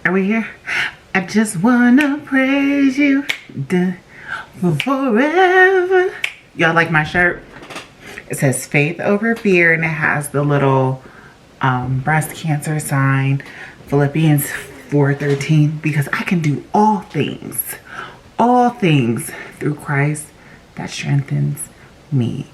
Are we here? I just wanna praise you for forever. Y'all like my shirt? It says faith over fear, and it has the little breast cancer sign, Philippians 4:13, because I can do all things through Christ that strengthens me.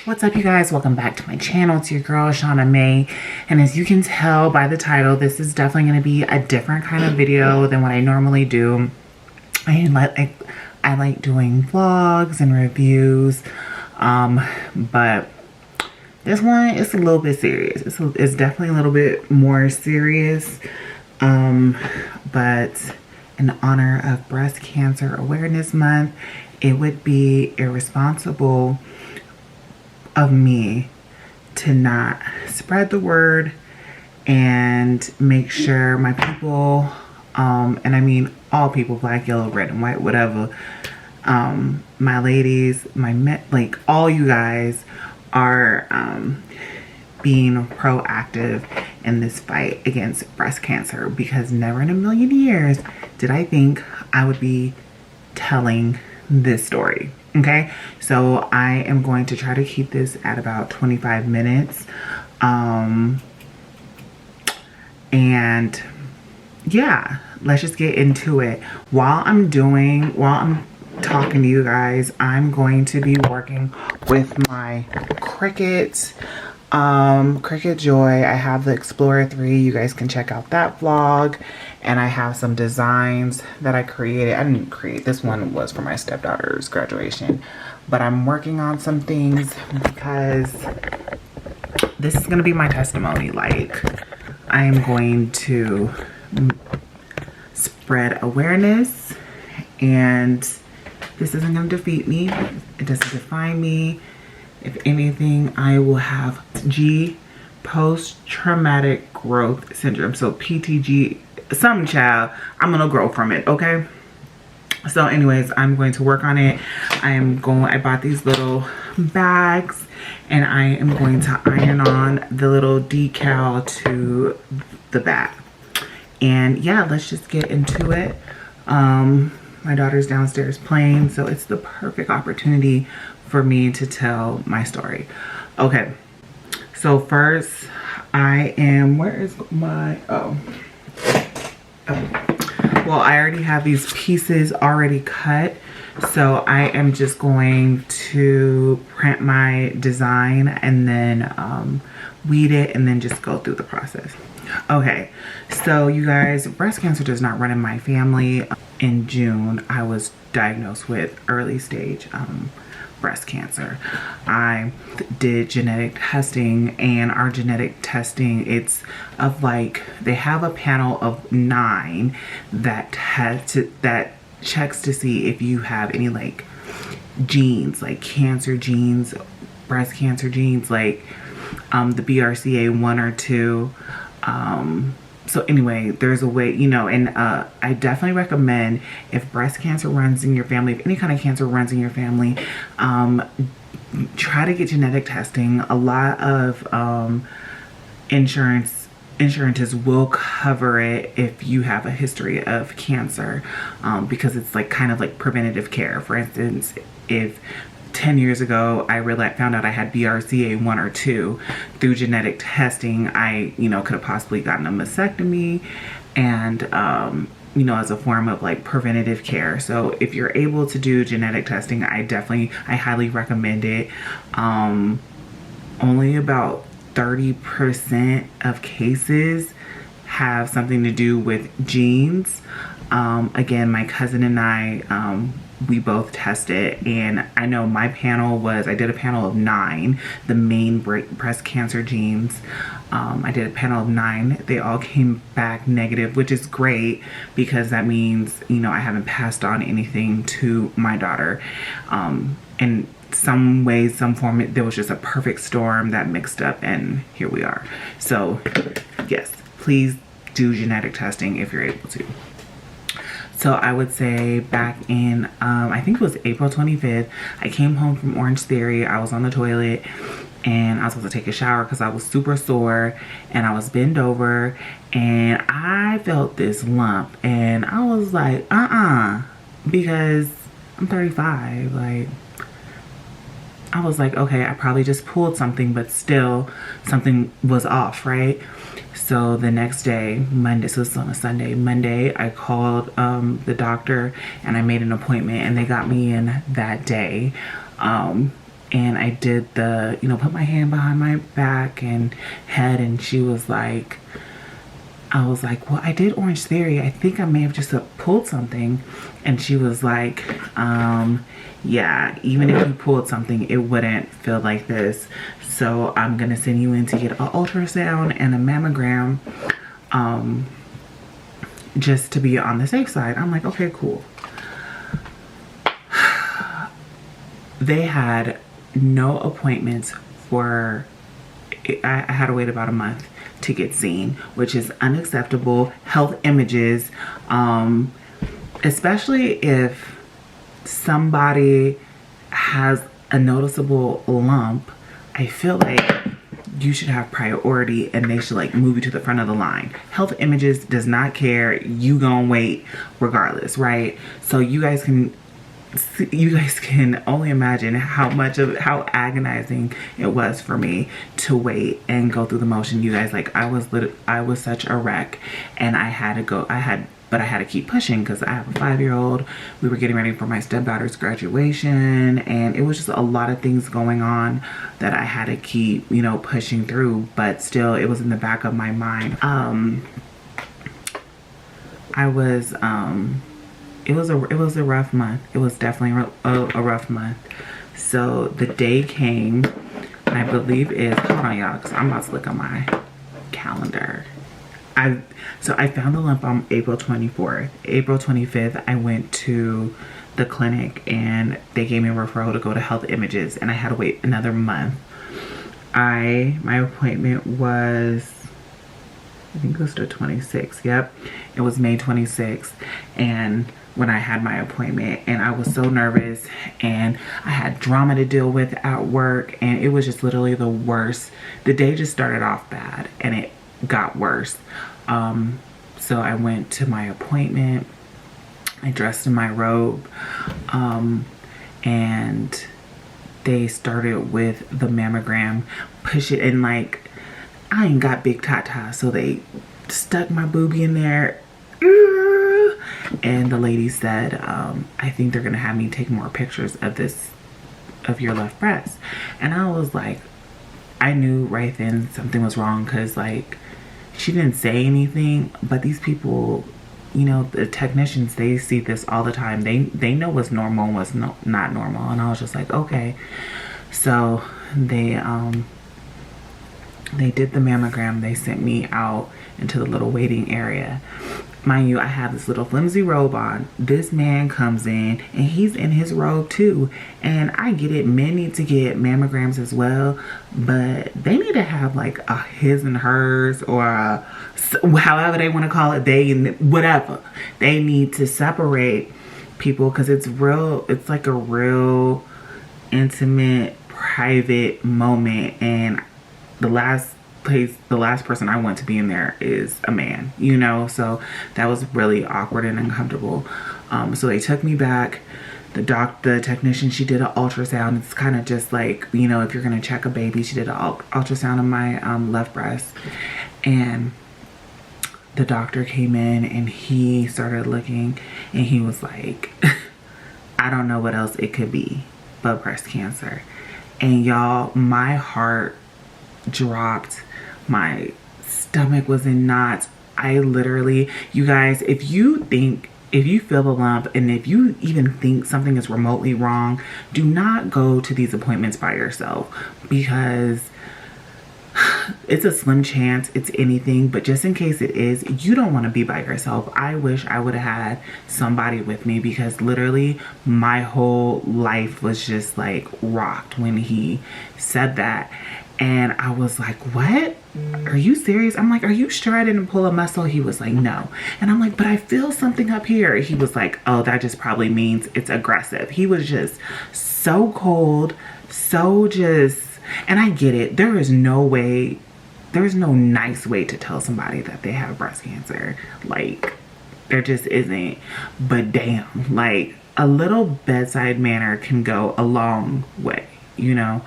What's up, you guys? Welcome back to my channel. It's your girl Shauna May, and as you can tell by the title, this is definitely going to be a different kind of video than what I normally do. I like doing vlogs and reviews, but this one is a little bit serious. It's definitely a little bit more serious, but in honor of Breast Cancer Awareness Month, it would be irresponsible of me to not spread the word and make sure my people, and I mean all people, black, yellow, red, and white, whatever, my ladies, my men, like all you guys are being proactive in this fight against breast cancer, because never in a million years did I think I would be telling this story. Okay, so I am going to try to keep this at about 25 minutes. And yeah, let's just get into it. While I'm talking to you guys, I'm going to be working with my Cricut Joy. I have the Explorer 3. You guys can check out that vlog. And I have some designs that I created. I didn't create this one, was for my stepdaughter's graduation, but I'm working on some things because this is going to be my testimony. Like, I am going to spread awareness, and this isn't going to defeat me. It doesn't define me. If anything, I will have post-traumatic growth syndrome. So PTG, some child, I'm gonna grow from it, okay? So anyways, I'm going to work on it. I bought these little bags, and I am going to iron on the little decal to the bag. And yeah, let's just get into it. My daughter's downstairs playing, so it's the perfect opportunity for me to tell my story. Okay, so first where is my, well, I already have these pieces already cut, so I am just going to print my design and then weed it and then just go through the process. Okay, so you guys, breast cancer does not run in my family. In June, I was diagnosed with early stage breast cancer. I did genetic testing, and our genetic testing, it's of like, they have a panel of 9 that checks to see if you have any like genes, like cancer genes, breast cancer genes, like the BRCA1 or 2. So anyway, there's a way, you know, and I definitely recommend, if breast cancer runs in your family, if any kind of cancer runs in your family, try to get genetic testing. A lot of insurances will cover it if you have a history of cancer, because it's like kind of like preventative care. For instance, if 10 years ago I found out I had BRCA1 or 2 through genetic testing, I, you know, could have possibly gotten a mastectomy, and you know, as a form of like preventative care. So if you're able to do genetic testing, I highly recommend it. Only about 30% of cases have something to do with genes. Again, my cousin and I, we both tested, and I know my panel I did a panel of 9, the main breast cancer genes. I did a panel of 9. They all came back negative, which is great, because that means, you know, I haven't passed on anything to my daughter. In some ways, some form, there was just a perfect storm that mixed up, and here we are. So yes, please do genetic testing if you're able to. So I would say back in, I think it was April 25th, I came home from Orange Theory. I was on the toilet and I was supposed to take a shower because I was super sore, and I was bent over and I felt this lump, and I was like, because I'm 35. Like, I was like, okay, I probably just pulled something, but still something was off, right? So the next day, Monday, so it's on a Sunday, Monday, I called the doctor and I made an appointment, and they got me in that day. And I did the, put my hand behind my back and head, and she was like, I was like, well, I did Orange Theory. I think I may have just pulled something. And she was like, yeah, even if you pulled something, it wouldn't feel like this. So I'm going to send you in to get an ultrasound and a mammogram, just to be on the safe side. I'm like, okay, cool. They had no appointments for, I had to wait about a month to get seen, which is unacceptable. Health images, especially if somebody has a noticeable lump, I feel like you should have priority and they should like move you to the front of the line. Health images does not care. You gonna wait regardless, right? So you guys can only imagine how agonizing it was for me to wait and go through the motion. You guys, like, I was such a wreck, and I had to keep pushing because I have a 5-year-old. We were getting ready for my stepdaughter's graduation, and it was just a lot of things going on that I had to keep, pushing through. But still, it was in the back of my mind. It was a rough month. It was definitely a rough month. So the day came, and I believe hold on, y'all, because I'm about to look on my calendar. So I found the lump on April 24th. April 25th, I went to the clinic and they gave me a referral to go to health images, and I had to wait another month. My appointment was, I think it was the 26th. Yep, it was May 26th. And when I had my appointment, and I was so nervous, and I had drama to deal with at work, and it was just literally the worst. The day just started off bad and it got worse. So I went to my appointment. I dressed in my robe, and they started with the mammogram. Push it in, like, I ain't got big tatas, so they stuck my boobie in there. And the lady said, I think they're gonna have me take more pictures of your left breast. And I was like, I knew right then something was wrong, because like, she didn't say anything, but these people, the technicians, they see this all the time. They know what's normal and what's not normal. And I was just like, okay. So they did the mammogram. They sent me out into the little waiting area. Mind you, I have this little flimsy robe on. This man comes in and he's in his robe too. And I get it, men need to get mammograms as well, but they need to have like a his and hers, or however they want to call it, they and whatever. They need to separate people, because it's like a real intimate, private moment. And the last person I want to be in there is a man, so that was really awkward and uncomfortable. So they took me back. The technician, she did an ultrasound. It's kind of just like, if you're gonna check a baby, she did an ultrasound of my left breast. And the doctor came in and he started looking, and he was like, I don't know what else it could be but breast cancer. And y'all, my heart dropped. My stomach was in knots. I literally, you guys, if you feel a lump, and if you even think something is remotely wrong, do not go to these appointments by yourself, because it's a slim chance it's anything. But just in case it is, you don't want to be by yourself. I wish I would have had somebody with me, because literally my whole life was just like rocked when he said that. And I was like, what? Are you serious? I'm like, are you sure I didn't pull a muscle? He was like, no. And I'm like, but I feel something up here. He was like, oh, that just probably means it's aggressive. He was just so cold, so just, and I get it. There is no nice way to tell somebody that they have breast cancer. Like, there just isn't. But damn, like, a little bedside manner can go a long way, you know?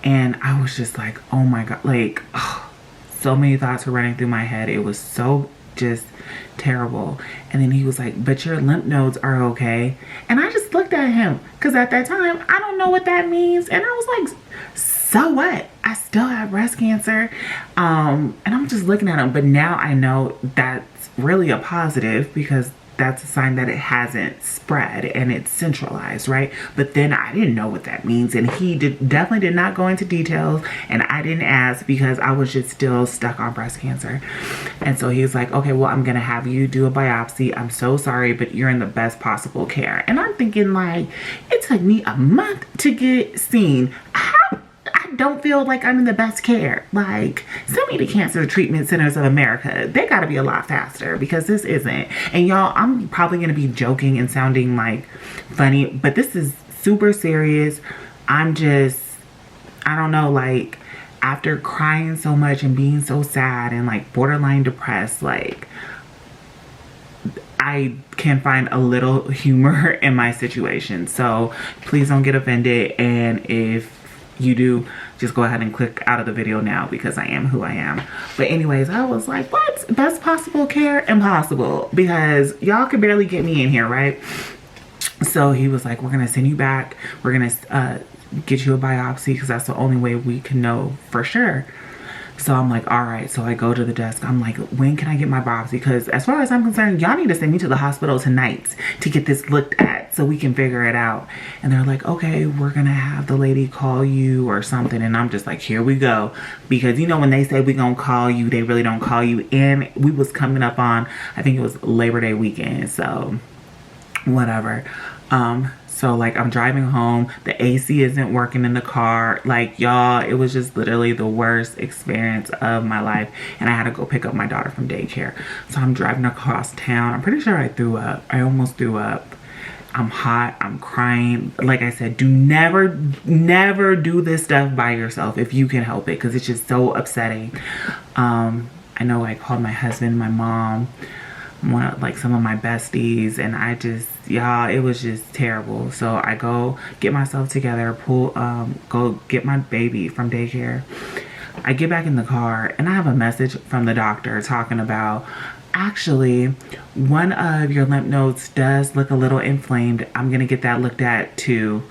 And I was just like, oh my God, like, oh, so many thoughts were running through my head. It was so just terrible. And then he was like, but your lymph nodes are okay. And I just looked at him, because at that time, I don't know what that means. And I was like, so what? I still have breast cancer. And I'm just looking at him. But now I know that's really a positive, because that's a sign that it hasn't spread and it's centralized, right? But then I didn't know what that means, and he definitely did not go into details, and I didn't ask because I was just still stuck on breast cancer. And so he was like, okay, well, I'm gonna have you do a biopsy. I'm so sorry, but you're in the best possible care. And I'm thinking, like, it took me a month to get seen. I don't feel like I'm in the best care. Like, send me to Cancer Treatment Centers of America. They gotta be a lot faster, because this isn't. And y'all, I'm probably gonna be joking and sounding like funny, but this is super serious. I don't know, like, after crying so much and being so sad and like borderline depressed, like, I can find a little humor in my situation. So please don't get offended. And if you do, just go ahead and click out of the video now, because I am who I am. But anyways, I was like, what? Best possible care? Impossible, because y'all could barely get me in here, right? So he was like, we're gonna send you back. We're gonna get you a biopsy, because that's the only way we can know for sure. So I'm like, all right. So I go to the desk. I'm like, when can I get my biopsy? Because as far as I'm concerned, y'all need to send me to the hospital tonight to get this looked at so we can figure it out. And they're like, okay, we're going to have the lady call you or something. And I'm just like, here we go. Because, you know, when they say we're going to call you, they really don't call you. And we was coming up on, I think it was Labor Day weekend. So whatever. So like, I'm driving home, the AC isn't working in the car. Like, y'all, it was just literally the worst experience of my life. And I had to go pick up my daughter from daycare. So I'm driving across town. I'm pretty sure I threw up. I almost threw up. I'm hot, I'm crying. Like I said, never do this stuff by yourself if you can help it, because it's just so upsetting. I know I called my husband, my mom, some of my besties, and I just, y'all, it was just terrible. So I go get myself together, go get my baby from daycare. I get back in the car, and I have a message from the doctor talking about, actually, one of your lymph nodes does look a little inflamed. I'm gonna get that looked at too.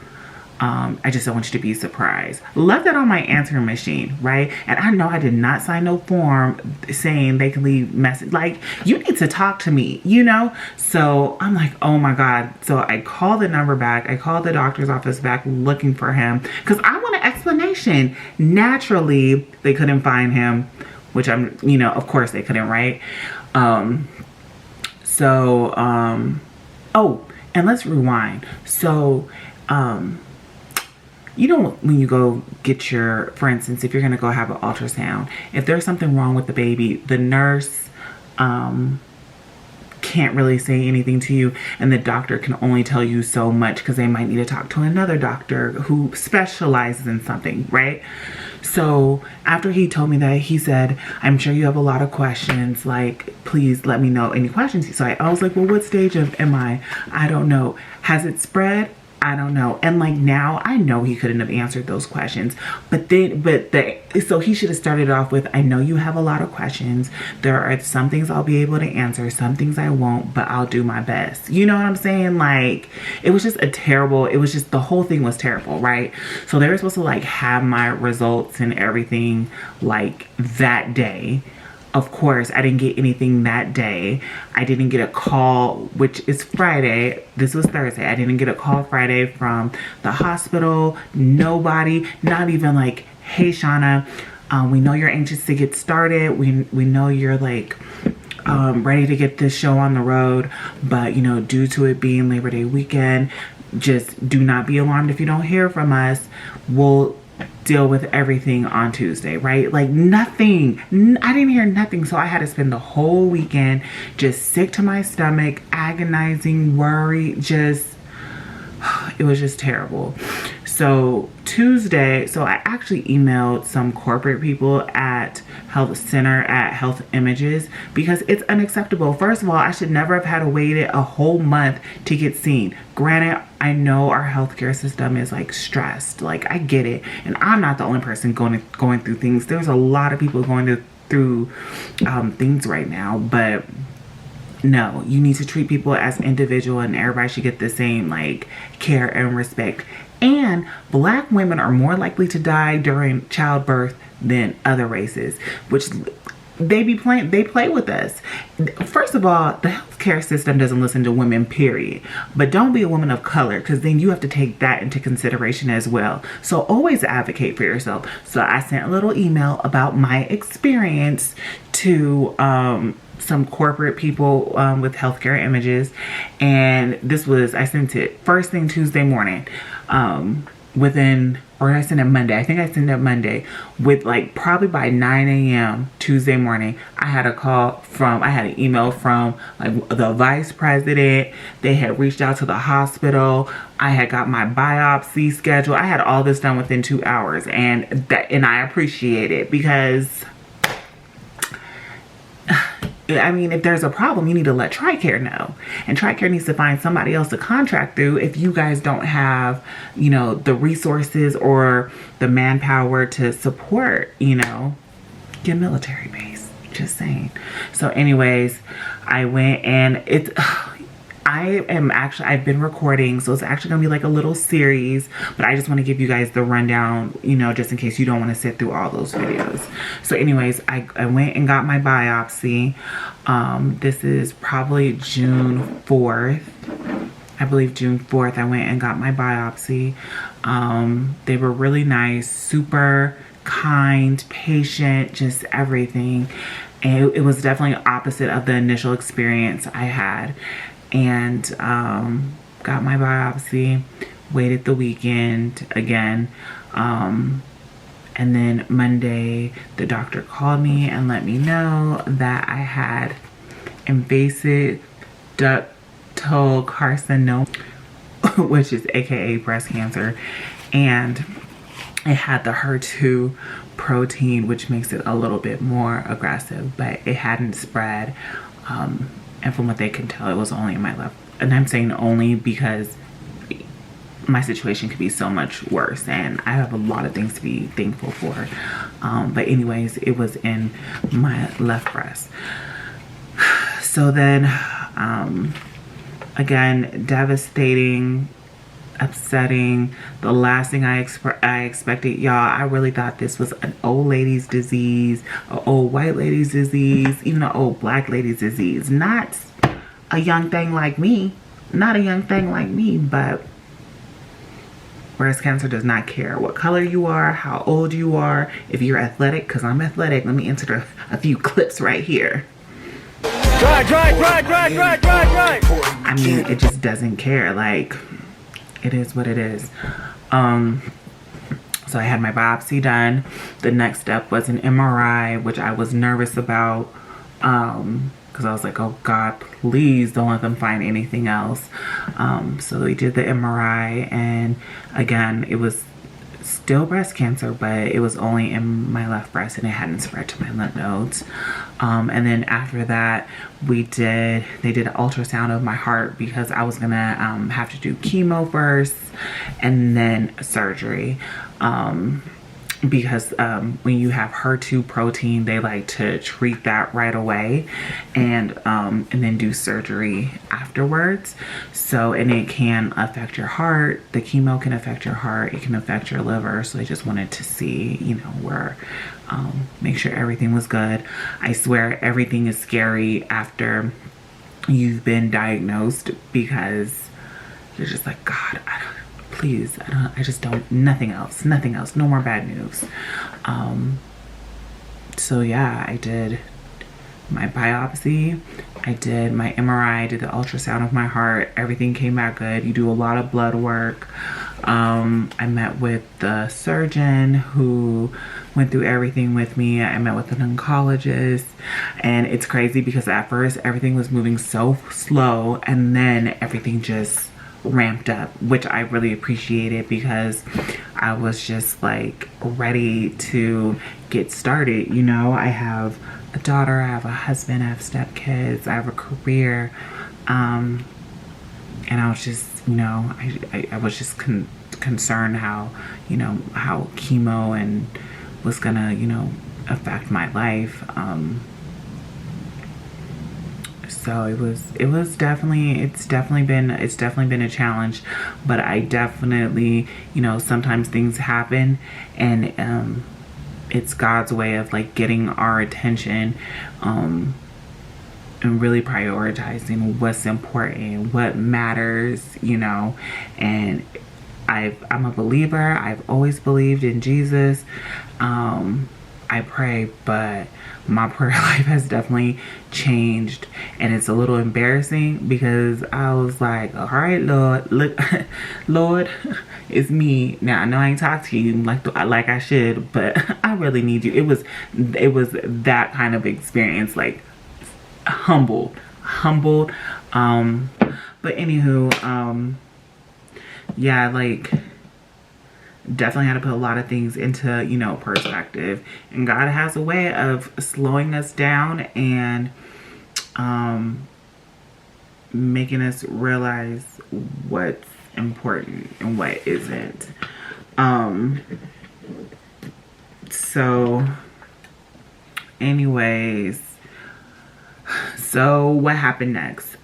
I just don't want you to be surprised. Left that on my answering machine, right? And I know I did not sign no form saying they can leave message. Like, you need to talk to me, you know? So I'm like, oh my God. So I call the number back. I called the doctor's office back looking for him, because I want an explanation. Naturally, they couldn't find him, which of course they couldn't, right? Oh, and let's rewind. So, you know, when you go get for instance, if you're going to go have an ultrasound, if there's something wrong with the baby, the nurse can't really say anything to you, and the doctor can only tell you so much, because they might need to talk to another doctor who specializes in something, right? So after he told me that, he said, I'm sure you have a lot of questions, like, please let me know any questions. So I was like, well, what stage am I? I don't know. Has it spread? I don't know. And like, now I know he couldn't have answered those questions, so he should have started off with, I know you have a lot of questions. There are some things I'll be able to answer, some things I won't, but I'll do my best. You know what I'm saying? Like, it was just the whole thing was terrible, right? So they were supposed to like have my results and everything like that day. Of course, I didn't get anything that day. I didn't get a call, which is Friday. This was Thursday. I didn't get a call Friday from the hospital. Nobody, not even like, hey, Shauna, we know you're anxious to get started. We know you're like, ready to get this show on the road, but you know, due to it being Labor Day weekend, just do not be alarmed if you don't hear from us. We'll deal with everything on Tuesday, right? Like nothing, I didn't hear nothing, so I had to spend the whole weekend just sick to my stomach, agonizing, worried, just it was just terrible. So Tuesday, so I actually emailed some corporate people at Health Center at Health Images because it's unacceptable. First of all, I should never have had to wait a whole month to get seen. Granted, I know our healthcare system is like stressed. Like I get it, and I'm not the only person going through things. There's a lot of people going through things right now, but no, you need to treat people as individual, and everybody should get the same like care and respect. And Black women are more likely to die during childbirth than other races, which they play with us. First of all, the healthcare system doesn't listen to women, period. But don't be a woman of color, because then you have to take that into consideration as well. So always advocate for yourself. So I sent a little email about my experience to some corporate people with Healthcare Images, and I sent it first thing Tuesday morning. I sent it Monday. I think I sent it Monday. With like probably by 9 a.m. Tuesday morning, I had an email from like the vice president. They had reached out to the hospital. I had got my biopsy schedule. I had all this done within 2 hours, and I appreciate it because I mean, if there's a problem, you need to let TRICARE know. And TRICARE needs to find somebody else to contract through if you guys don't have, you know, the resources or the manpower to support, you know, your military base. Just saying. So anyways, I went, and I've been recording, so it's actually gonna be like a little series, but I just want to give you guys the rundown, you know, just in case you don't want to sit through all those videos. So anyways, I went and got my biopsy. This is probably June 4th. I believe June 4th, I went and got my biopsy. They were really nice, super kind, patient, just everything. And it was definitely opposite of the initial experience I had. And got my biopsy, waited the weekend again, and then Monday the doctor called me and let me know that I had invasive ductal carcinoma, which is aka breast cancer, and it had the Her2 protein, which makes it a little bit more aggressive, but it hadn't spread. And from what they can tell, it was only in my left. And I'm saying only because my situation could be so much worse, and I have a lot of things to be thankful for. But anyways, it was in my left breast. So then, again, devastating, upsetting. The last thing I expected, y'all, I really thought this was an old lady's disease, an old white lady's disease, even an old Black lady's disease. Not a young thing like me. Not a young thing like me, but breast cancer does not care what color you are, how old you are, if you're athletic, because I'm athletic. Let me insert a few clips right here. Dry. I mean, it just doesn't care. Like, it is what it is. So I had my biopsy done. The next step was an MRI, which I was nervous about, because I was like, oh God, please don't let them find anything else. So we did the MRI, and again, it was still breast cancer, but it was only in my left breast, and it hadn't spread to my lymph nodes. And then after that, they did an ultrasound of my heart, because I was gonna have to do chemo first and then surgery. Because when you have Her2 protein, they like to treat that right away, and then do surgery afterwards. So, and it can affect your heart. The chemo can affect your heart. It can affect your liver. So I just wanted to see, you know, make sure everything was good. I swear everything is scary after you've been diagnosed, because you're just like, God, please, nothing else, no more bad news. So yeah, I did my biopsy, I did my MRI, I did the ultrasound of my heart. Everything came back good. You do a lot of blood work. I met with the surgeon who went through everything with me. I met with an oncologist, and it's crazy because at first everything was moving so slow, and then everything just ramped up, which I really appreciated because I was just like ready to get started. You know, I have a daughter, I have a husband, I have stepkids, I have a career, and I was just, you know, I was just concerned how, you know, how chemo and was gonna, you know, affect my life. So it's definitely been a challenge, but I definitely, you know, sometimes things happen, and it's God's way of like getting our attention, and really prioritizing what's important, what matters, you know. And I'm a believer. I've always believed in Jesus. I pray, but my prayer life has definitely changed, and it's a little embarrassing because I was like, all right, Lord, look, Lord, it's me. Now I know I ain't talked to you like I should, but I really need you. It was that kind of experience, like humbled. But anywho, yeah, like definitely had to put a lot of things into, you know, perspective, and God has a way of slowing us down and making us realize what's important and what isn't. So anyways, so what happened next?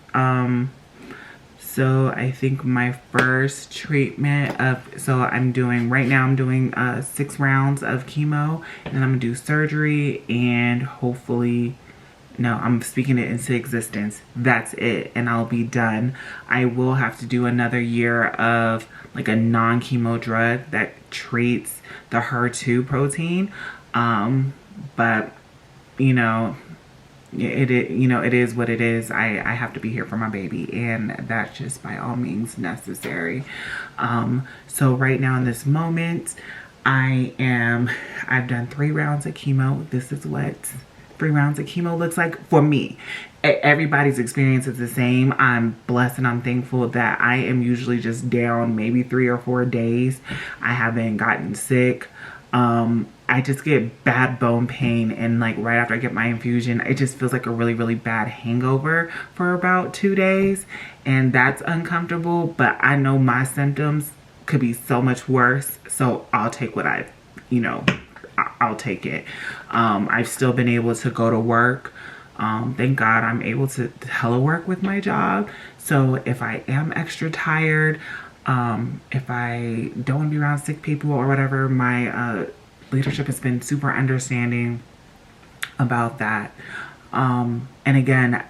So I think my first treatment I'm doing 6 rounds of chemo, and then I'm gonna do surgery, and hopefully, no, I'm speaking it into existence. That's it, and I'll be done. I will have to do another year of like a non-chemo drug that treats the Her2 protein. But you know, it is what it is. I have to be here for my baby, and that's just by all means necessary. So right now in this moment, I've done 3 rounds of chemo. This is what 3 rounds of chemo looks like for me. Everybody's experience is the same. I'm blessed and I'm thankful that I am usually just down maybe 3 or 4 days. I haven't gotten sick. I just get bad bone pain, and like right after I get my infusion, it just feels like a really, really bad hangover for about 2 days, and that's uncomfortable. But I know my symptoms could be so much worse, so I'll take what I'll take it. I've still been able to go to work. Thank God I'm able to telework with my job. So if I am extra tired, if I don't want to be around sick people or whatever, my leadership has been super understanding about that. And again,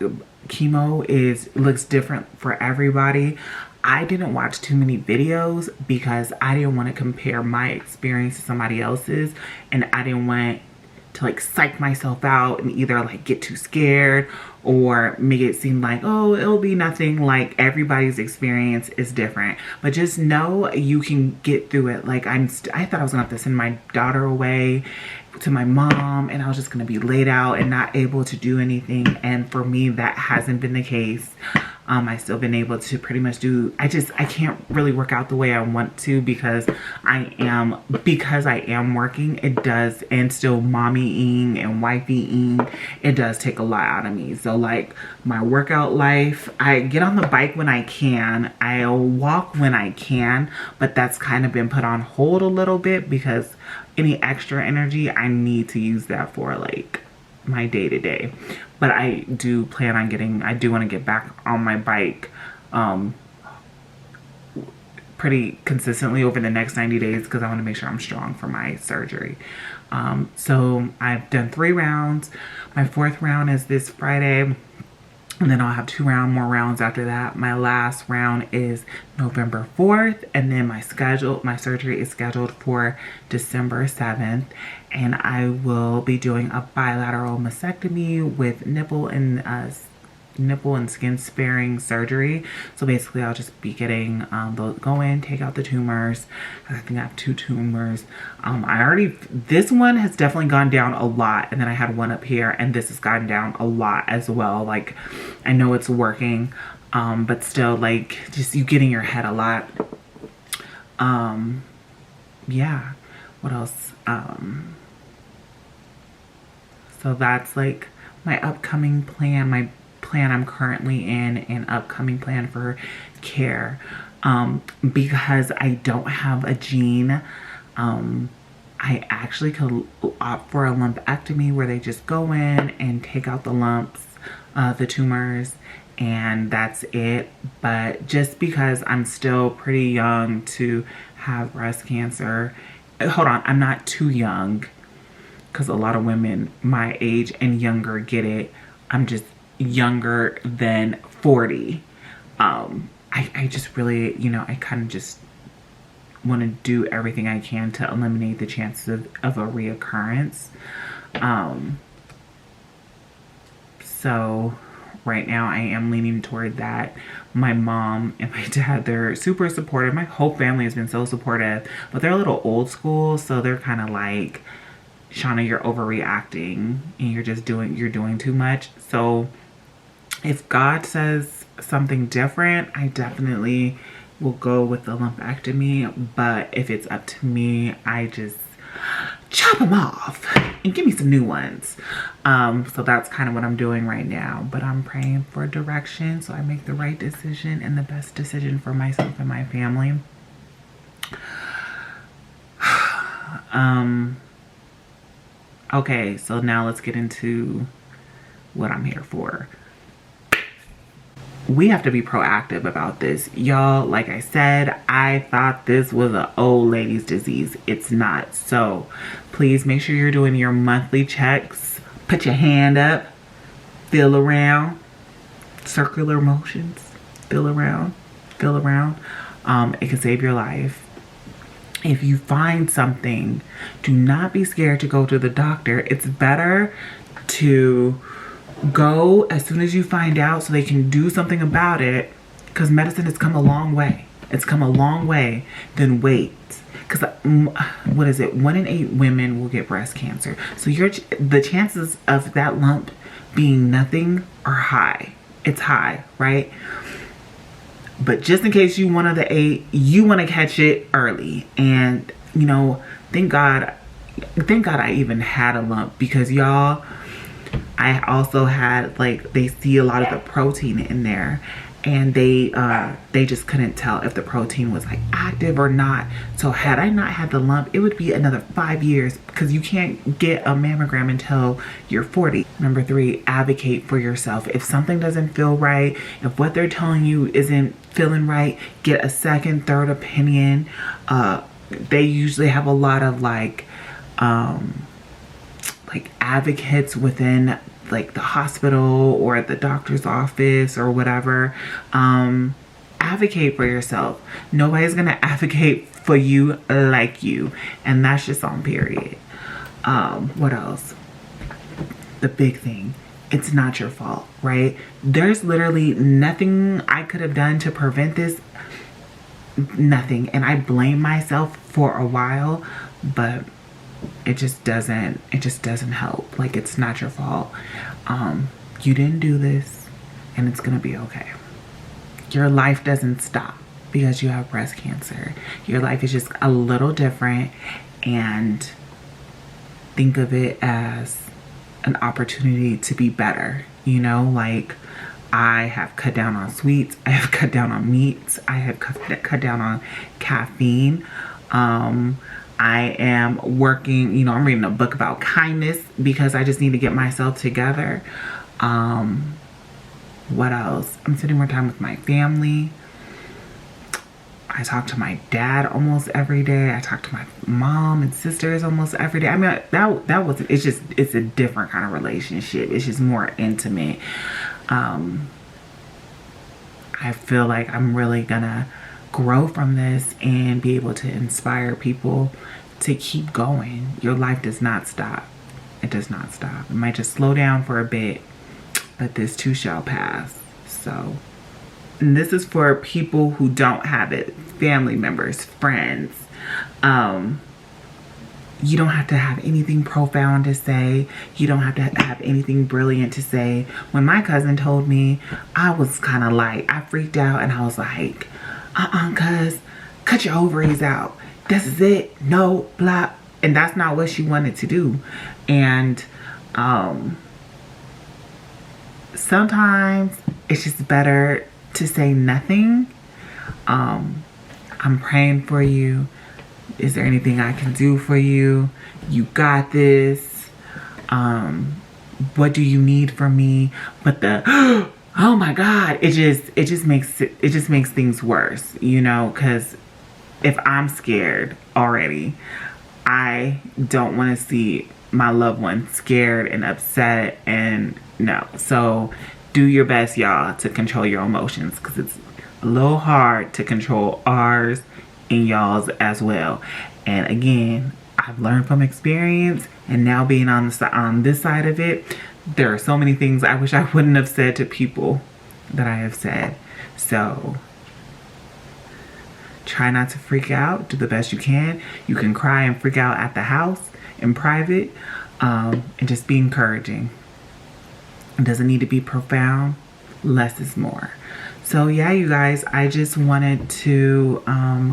chemo looks different for everybody. I didn't watch too many videos because I didn't want to compare my experience to somebody else's, and I didn't want to like psych myself out and either like get too scared or make it seem like, oh, it'll be nothing. Like everybody's experience is different, but just know you can get through it. Like I thought I was gonna have to send my daughter away to my mom, and I was just gonna be laid out and not able to do anything. And for me, that hasn't been the case. I've still been able to pretty much do, I can't really work out the way I want to because I am working. It does, and still mommying and wifeying, it does take a lot out of me. So like my workout life, I get on the bike when I can, I'll walk when I can, but that's kind of been put on hold a little bit because any extra energy, I need to use that for like my day-to-day. But I do plan on I do want to get back on my bike pretty consistently over the next 90 days because I want to make sure I'm strong for my surgery. So I've done 3 rounds. My 4th round is this Friday. And then I'll have 2 more rounds after that. My last round is November 4th. And then my surgery is scheduled for December 7th. And I will be doing a bilateral mastectomy with nipple and skin sparing surgery. So basically I'll just be getting go in, take out the tumors. I think I have 2 tumors. This one has definitely gone down a lot, and then I had one up here, and this has gone down a lot as well. Like, I know it's working, but still, like, just you get in your head a lot. Yeah, what else? So that's like my upcoming plan, my plan I'm currently in, and upcoming plan for care. Because I don't have a gene, I actually could opt for a lumpectomy where they just go in and take out the lumps, the tumors, and that's it. But just because I'm still pretty young to have breast cancer, hold on, I'm not too young, because a lot of women my age and younger get it. I'm just younger than 40. I just really, you know, I kind of just want to do everything I can to eliminate the chances of a reoccurrence. So right now I am leaning toward that. My mom and my dad, they're super supportive. My whole family has been so supportive, but they're a little old school, so they're kind of like, Shauna, you're overreacting and you're doing too much. So if God says something different, I definitely will go with the lumpectomy. But if it's up to me, I just chop them off and give me some new ones. So that's kind of what I'm doing right now. But I'm praying for direction so I make the right decision and the best decision for myself and my family. Okay, so now let's get into what I'm here for. We have to be proactive about this. Y'all, like I said, I thought this was an old lady's disease. It's not. So please make sure you're doing your monthly checks. Put your hand up. Feel around. Circular motions. Feel around. Feel around. It can save your life. If you find something, do not be scared to go to the doctor. It's better to go as soon as you find out so they can do something about it, because medicine has come a long way. It's come a long way than wait. Because what is it? 1 in 8 women will get breast cancer. So the chances of that lump being nothing are high. It's high, right? But just in case you one of the 8, you want to catch it early. And, you know, thank God I even had a lump, because y'all, I also had, like, they see a lot of the protein in there, and they just couldn't tell if the protein was like active or not. So had I not had the lump, it would be another 5 years, because you can't get a mammogram until you're 40. Number 3, advocate for yourself. If something doesn't feel right, if what they're telling you isn't feeling right, get a second, third opinion. They usually have a lot of like advocates within like the hospital or at the doctor's office or whatever. Advocate for yourself. Nobody's gonna advocate for you like you, and that's just on period. What else? The big thing, it's not your fault, right? There's literally nothing I could have done to prevent this. Nothing. And I blame myself for a while, but it just doesn't help. Like, it's not your fault. You didn't do this, and it's gonna be okay. Your life doesn't stop because you have breast cancer. Your life is just a little different, and think of it as an opportunity to be better. You know, like, I have cut down on sweets, I have cut down on meats, I have cut down on caffeine. I am working, you know, I'm reading a book about kindness because I just need to get myself together. What else? I'm spending more time with my family. I talk to my dad almost every day. I talk to my mom and sisters almost every day. I mean, it's a different kind of relationship. It's just more intimate. I feel like I'm really gonna grow from this and be able to inspire people to keep going. Your life does not stop. It does not stop. It might just slow down for a bit, but this too shall pass. So, and this is for people who don't have it, family members, friends. You don't have to have anything profound to say. You don't have to have anything brilliant to say. When my cousin told me, I was kind of like, I freaked out and I was like, cuz, cut your ovaries out. This is it. No, blah. And that's not what she wanted to do. And sometimes it's just better to say nothing. I'm praying for you. Is there anything I can do for you? You got this. What do you need from me? But the oh my God, it just makes things worse, you know, because if I'm scared already, I don't want to see my loved one scared and upset, and no. So do your best, y'all, to control your emotions, because it's a little hard to control ours and y'all's as well. And again, I've learned from experience, and now being on this side of it, there are so many things I wish I wouldn't have said to people that I have said. So try not to freak out. Do the best you can. You can cry and freak out at the house in private, and just be encouraging. It doesn't need to be profound. Less is more. So yeah, you guys, I just wanted to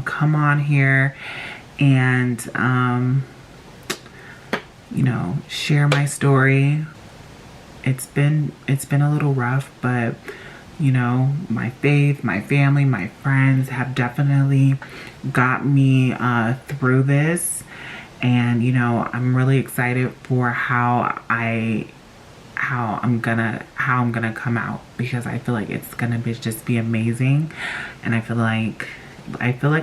come on here and you know, share my story. It's been a little rough, but you know, my faith, my family, my friends have definitely got me through this. And you know, I'm really excited for how I'm gonna come out, because I feel like it's gonna be amazing. And I feel like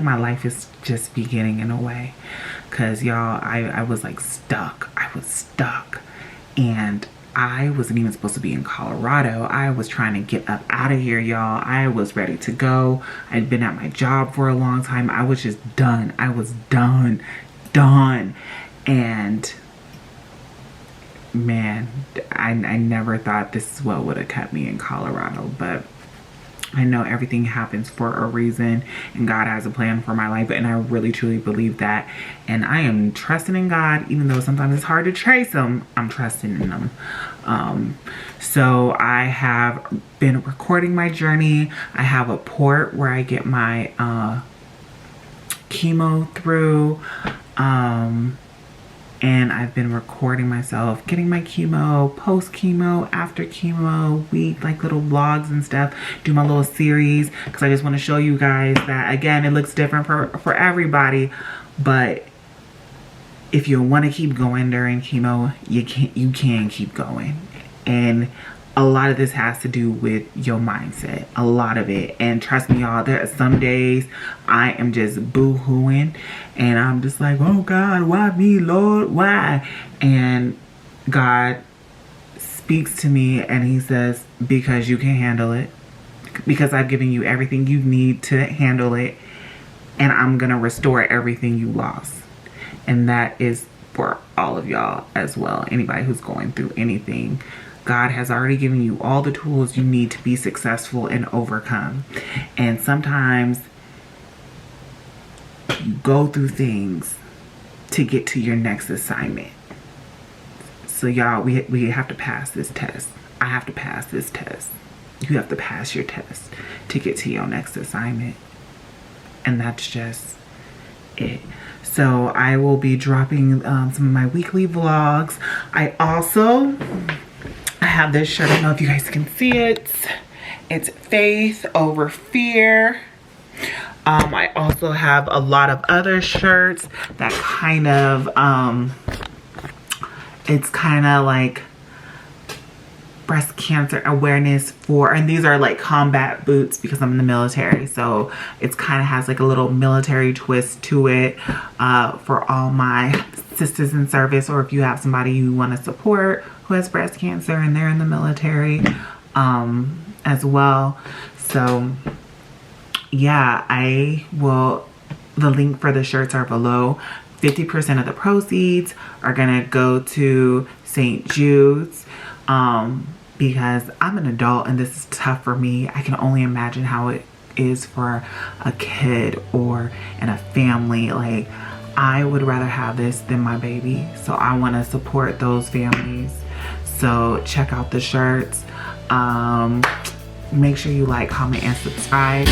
my life is just beginning in a way, because y'all, I was like stuck. I was stuck, and I wasn't even supposed to be in Colorado. I was trying to get up out of here, y'all. I was ready to go. I'd been at my job for a long time. I was just done. I was done. And man, I never thought this is what would have kept me in Colorado, but I know everything happens for a reason, and God has a plan for my life, and I really truly believe that. And I am trusting in God, even though sometimes it's hard to trace Him. I'm trusting in Him. So I have been recording my journey. I have a port where I get my chemo through, and I've been recording myself getting my chemo, post chemo, after chemo, week, like little vlogs and stuff, do my little series, because I just want to show you guys that, again, it looks different for everybody, but if you want to keep going during chemo, you can keep going. And a lot of this has to do with your mindset, a lot of it. And trust me, y'all, there are some days I am just boo-hooing, and I'm just like, oh God, why me, Lord, why? And God speaks to me and He says, because you can handle it, because I've given you everything you need to handle it, and I'm gonna restore everything you lost. And that is for all of y'all as well, anybody who's going through anything. God has already given you all the tools you need to be successful and overcome. And sometimes you go through things to get to your next assignment. So y'all, we have to pass this test. I have to pass this test. You have to pass your test to get to your next assignment. And that's just it. So I will be dropping some of my weekly vlogs. I have this shirt. I don't know if you guys can see it. It's Faith Over Fear. I also have a lot of other shirts that kind of, it's kind of like breast cancer awareness for, and these are like combat boots because I'm in the military. So it's kind of has like a little military twist to it for all my sisters in service, or if you have somebody you want to support who has breast cancer and they're in the military. as well. So yeah, the link for the shirts are below. 50% of the proceeds are gonna go to St. Jude's, because I'm an adult and this is tough for me. I can only imagine how it is for a kid or in a family. Like, I would rather have this than my baby, so I want to support those families. So check out the shirts. Make sure you like, comment, and subscribe.